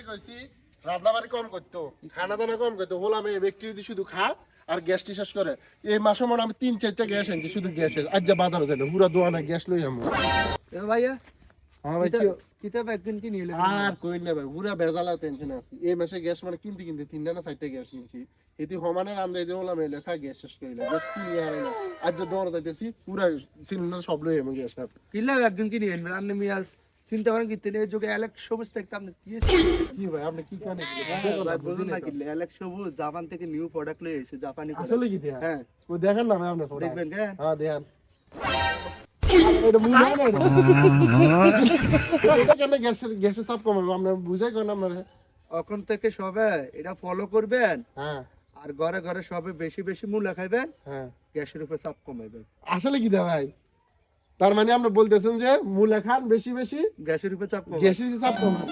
কইছি রান্নাবাড়ি কম করতো, খানা দানা কম করতো, হলাম এই ব্যক্তি যদি শুধু খা আর গ্যাসটি শেষ করে। এই মাসে মনে আমি 3-4টা গ্যাস আনছি, শুধু গ্যাসের। আজ যা বাজারে যাবে পুরা দোয়ানা গ্যাস লই আমি। ভাইয়া হ্যাঁ ভাই, কিতাব একদিন কি নিয়ে আর কই না ভাই, পুরা বেজালা টেনশন আছি। এই মাসে গ্যাস মানে কিনতে 3টা না 4টা গ্যাস নিয়েছি। এটি সমানে রান্দাই দিয়ে হলাম এই লেখা গ্যাস শেষ করিলাম। গ্যাস কিনে আর না, আজ যা দোয়ানা যাইতেছি পুরা সিলিন্ডার সব লই আমি গ্যাস। কিনলাম একদিন কি নিয়ে আপনি মিয়াজ চিন্তা করেন কি তিনি যুগে অ্যালেক্স সবুজ দেখতাম কি ভাই আপনি কি জানেন? ভাই বলুন না কিনলে অ্যালেক্স সবুজ জাপান থেকে নিউ প্রোডাক্ট লয়ে এসেছে জাপানি আসলে কি দেয়া? হ্যাঁ ওই দেখেন না ভাই আপনি পড়া। দেখবেন হ্যাঁ হ্যাঁ দেখেন। এটা মুই না না। এটা কেন গ্যাসের চাপ কমাবো আমরা বুঝাই কোন আমরা। এখন থেকে সবে এটা ফলো করবেন হ্যাঁ আর ঘরে ঘরে সবে বেশি বেশি মূলা খাইবেন, হ্যাঁ। গ্যাসের উপরে চাপ কমাইবেন। আসলে কি দেয়া ভাই? তার মানে আপনি বলতেছেন যে মূলা খান বেশি বেশি, গ্যাসের উপরে চাপ কমাবেন। গ্যাসের চাপ কমাবেন।